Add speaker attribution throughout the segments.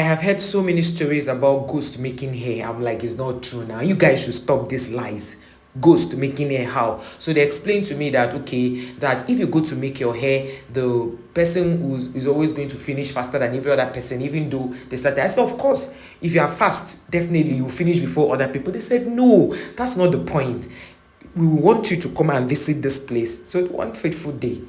Speaker 1: I have heard so many stories about ghost making hair. I'm like, it's not true now. You guys should stop these lies. Ghost making hair, how? So they explained to me that, okay, that if you go to make your hair, the person who is always going to finish faster than every other person, even though they started. I said, of course, if you are fast, definitely you finish before other people. They said, no, that's not the point. We want you to come and visit this place. So one fateful day,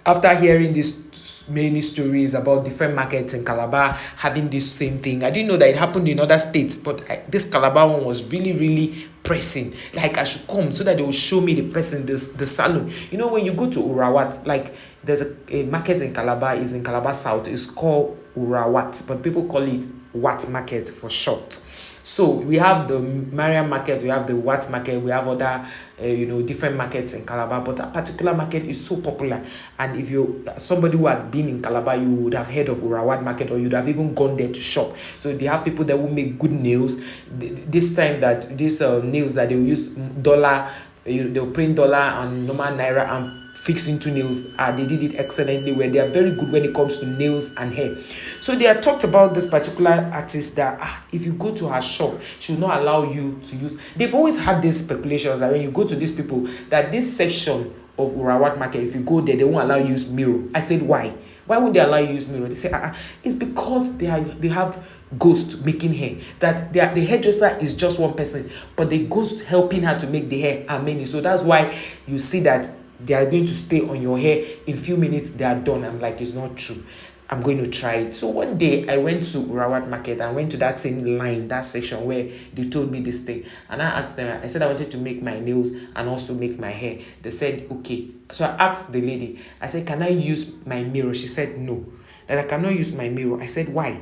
Speaker 1: after hearing these many stories about different markets in Calabar having this same thing, I didn't know that it happened in other states, but this Calabar one was really, really pressing. Like I should come so that they will show me the person, the salon. You know, when you go to Urawat, like there's a market in Calabar, is in Calabar South, it's called Urawat, but people call it Wat Market for short. So we have the Mariam market, we have the Wat market, we have other, different markets in Calabar. But that particular market is so popular, and if you somebody who had been in Calabar, you would have heard of Urawat market, or you'd have even gone there to shop. So they have people that will make good nails. This time that these nails that they will use dollar, they'll print dollar and normal naira and fix into nails. They did it excellently well. They are very good when it comes to nails and hair. So they had talked about this particular artist that if you go to her shop, she will not allow you to use. They've always had these speculations that when you go to these people, that this section of Urawat market, if you go there, they won't allow you use mirror. I said, why? Why won't they allow you use mirror? They say, it's because they have ghost making hair. That the hairdresser is just one person, but the ghost helping her to make the hair are many. So that's why you see that they are going to stay on your hair. In few minutes they are done. I'm like, it's not true. I'm going to try it. So one day I went to Urawat market and went to that same line, that section where they told me this thing. And I asked them, I said I wanted to make my nails and also make my hair. They said, okay. So I asked the lady, I said, can I use my mirror? She said, no, that I cannot use my mirror. I said, why?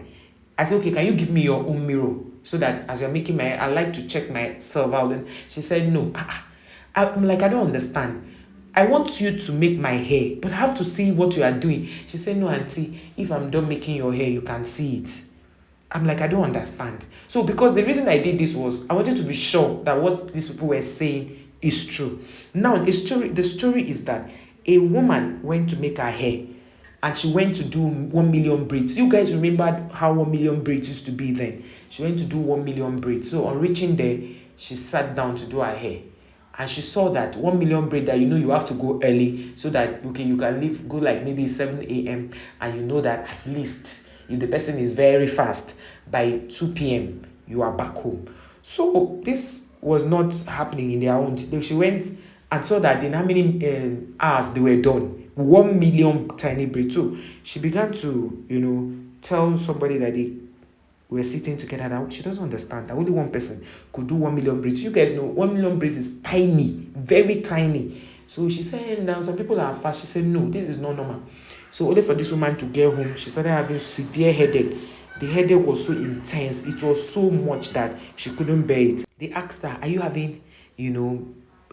Speaker 1: I said, okay, can you give me your own mirror so that as you're making my hair, I like to check myself out. And she said, no. I'm like, I don't understand. I want you to make my hair, but I have to see what you are doing. She said, no, auntie, if I'm done making your hair, you can see it. I'm like, I don't understand. So because the reason I did this was I wanted to be sure that what these people were saying is true. Now, the story is that a woman went to make her hair and she went to do 1 million braids. You guys remember how 1 million braids used to be then? She went to do 1 million braids. So on reaching there, she sat down to do her hair. And she saw that 1 million braid that you have to go early so that you can leave, go like maybe 7 a.m. and you know that at least if the person is very fast, by 2 p.m. you are back home. So this was not happening in their own. She went and saw that in how many hours they were done. 1 million tiny braids. So she began to, tell somebody that they were sitting together that she doesn't understand that only one person could do 1 million braids. You guys know 1 million braids is tiny, very tiny. So she said, now some people are fast. She said, no, this is not normal. So only for this woman to get home, she started having severe headache. The headache was so intense. It was so much that she couldn't bear it. They asked her, are you having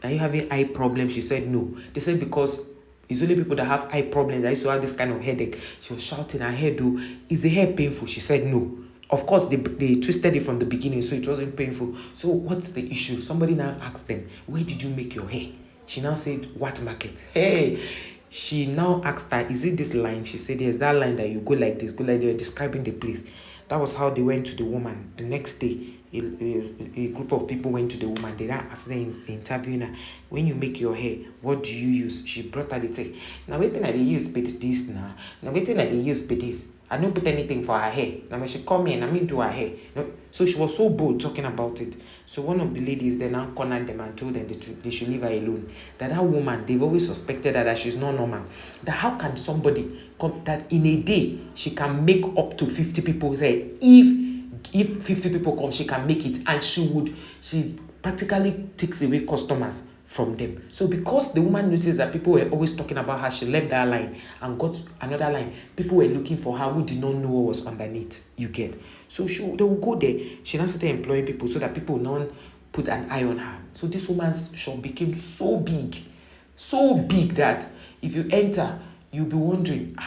Speaker 1: eye problems? She said, no. They said, because it's only people that have eye problems that used to have this kind of headache. She was shouting her head, though. Is the hair painful? She said, no. Of course, they twisted it from the beginning, so it wasn't painful. So what's the issue? Somebody now asked them, where did you make your hair? She now said, what market? Hey, she now asked her, is it this line? She said, yes, that line that you go like this, you're describing the place. That was how they went to the woman. The next day, a group of people went to the woman. They now asked the interviewer, when you make your hair, what do you use? She brought her the thing. Now, waiting at the use but this now. Now, waiting at the use but this. I don't put anything for her hair. Now when she come in, do her hair. No. So she was so bold talking about it. So one of the ladies then now cornered them and told them they should leave her alone. That woman, they've always suspected that she's not normal. That how can somebody come that in a day she can make up to 50 people say if 50 people come, she can make it, and she practically takes away customers from them. So because the woman noticed that people were always talking about her, she left that line and got another line. People were looking for her who did not know what was underneath. You get? So they will go there. She now started employing people so that people now put an eye on her. So this woman's shop became so big that if you enter, you'll be wondering,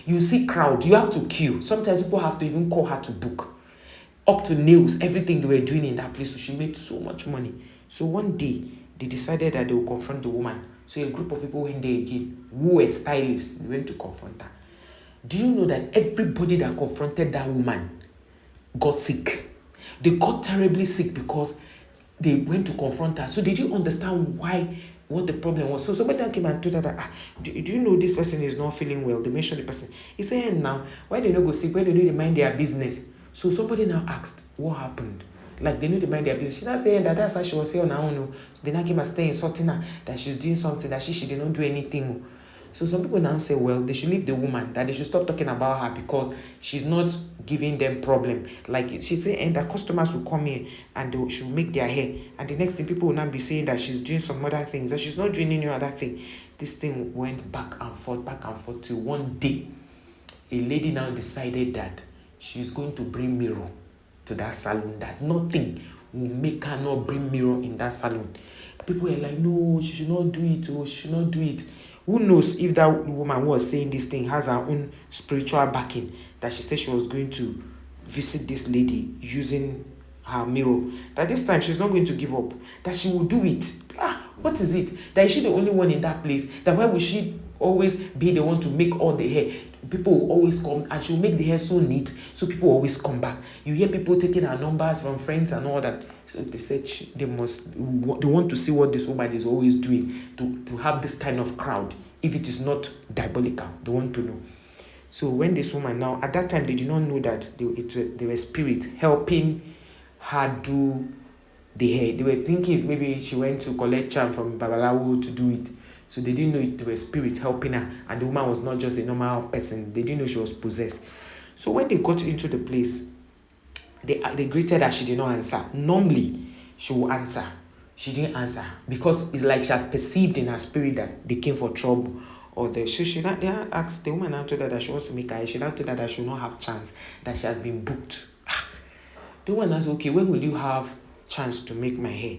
Speaker 1: you see crowd, you have to queue. Sometimes people have to even call her to book. Up to nails, everything they were doing in that place. So she made so much money. So one day, they decided that they would confront the woman. So a group of people went there again, who were stylists. They went to confront her. Do you know that everybody that confronted that woman got sick? They got terribly sick because they went to confront her. So did you understand what the problem was? So somebody that came and told her that, do you know this person is not feeling well? They mentioned the person. He said, now, why they not go sick? Why they don't mind their business? So somebody now asked, what happened? Like they need to mind their business. She not saying that's how she was saying on her own. So they now came and stay insulting her that she's doing something, that she did not do anything. So some people now say, well, they should leave the woman, that they should stop talking about her because she's not giving them problem. Like she said, and the customers will come in and they should make their hair. And the next thing, people will now be saying that she's doing some other things, that she's not doing any other thing. This thing went back and forth till one day, a lady now decided that she's going to bring mirror to that salon, that nothing will make her not bring mirror in that salon. People were like, no, she should not do it, oh, she should not do it. Who knows if that woman who was saying this thing has her own spiritual backing, that she said she was going to visit this lady using her mirror, that this time she's not going to give up, that she will do it. What is it? That is she the only one in that place? That why would she always be the one to make all the hair? People will always come and she'll make the hair so neat, so people will always come back. You hear people taking her numbers from friends and all that. So they said they want to see what this woman is always doing to have this kind of crowd. If it is not diabolical, they want to know. So when this woman now, at that time, they did not know that they were spirits helping her do the hair. They were thinking maybe she went to collect charm from Babalawo to do it. So they didn't know there were spirits helping her, and the woman was not just a normal person. They didn't know she was possessed. So when they got into the place, they greeted her. She did not answer. Normally, she will answer. She didn't answer because it's like she had perceived in her spirit that they came for trouble. Or they asked the woman, now told her that she wants to make her hair. She now told her that she will not have chance, that she has been booked. The woman asked, okay, when will you have chance to make my hair?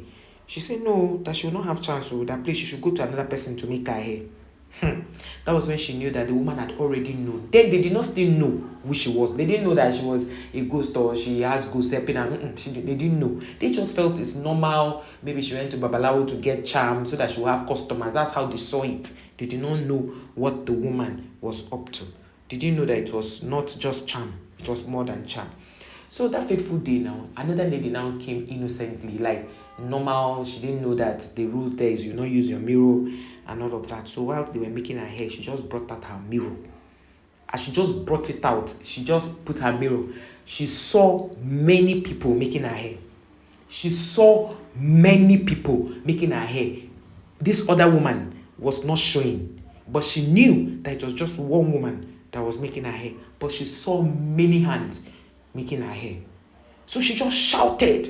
Speaker 1: She said no, that she will not have chance. So that place she should go to another person to make her hair. That was when she knew that the woman had already known. Then they did not still know who she was. They didn't know that she was a ghost or she has ghost helping her. They didn't know. They just felt it's normal. Maybe she went to Babalawo to get charm so that she will have customers. That's how they saw it. They did not know what the woman was up to. They didn't know that it was not just charm. It was more than charm. So that fateful day now, another lady now came innocently, like normal. She didn't know that the rule there is you not use your mirror and all of that. So while they were making her hair, she just brought out her mirror. As she just brought it out, she just put her mirror. She saw many people making her hair. She saw many people making her hair. This other woman was not showing, but she knew that it was just one woman that was making her hair. But she saw many hands making her hair. So she just shouted,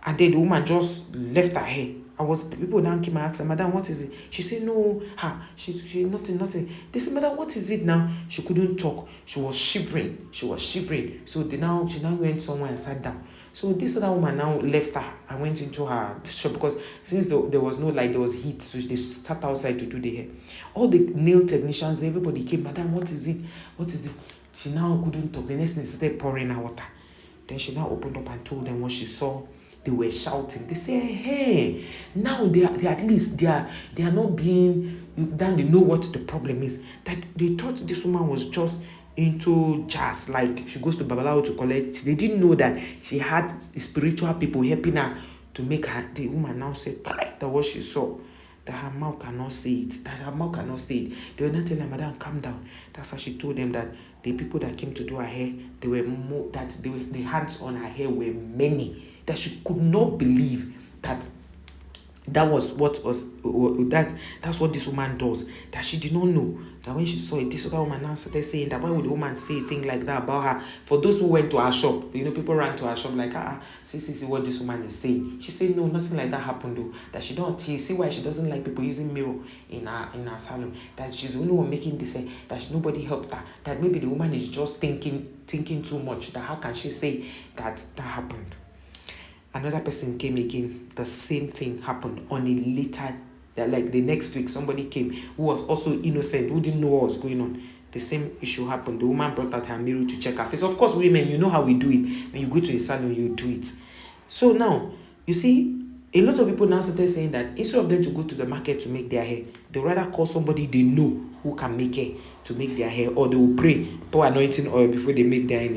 Speaker 1: and then the woman just left her hair. People now came and asked her, Madam, what is it? She said, no, she nothing. They said, Madam, what is it now? She couldn't talk. She was shivering. So she now went somewhere and sat down. So this other woman now left her and went into her shop because since there was no light, there was heat. So they sat outside to do the hair. All the nail technicians, everybody came, Madam, what is it? What is it? She now couldn't talk. The next thing, she started pouring her water. Then she now opened up and told them what she saw. They were shouting. They say, hey, now they are at least they are not being, then they know what the problem is. That they thought this woman was just into jazz, like she goes to Babalawo to collect. They didn't know that she had spiritual people helping her to make her. The woman now said that what she saw, that her mouth cannot say it. They were not telling her, Madam, calm down. That's how she told them that the people that came to do her hair, they were more, that the hands on her hair were many. That she could not believe that's what this woman does. That she did not know. That when she saw it, this other woman now started saying that why would the woman say a thing like that about her? For those who went to her shop, people ran to her shop like, see what this woman is saying. She said no, nothing like that happened though. That she see why she doesn't like people using mirror in her salon. That she's the only one making this hair. That nobody helped her. That maybe the woman is just thinking too much. That how can she say that happened? Another person came again. The same thing happened on a later, like the next week, somebody came who was also innocent, who didn't know what was going on. The same issue happened. The woman brought out her mirror to check her face. Of course, women, you know how we do it. When you go to a salon, you do it. So now, you see, a lot of people now started saying that instead of them to go to the market to make their hair, they rather call somebody they know who can make hair to make their hair, or they will pray, pour anointing oil before they make their hair.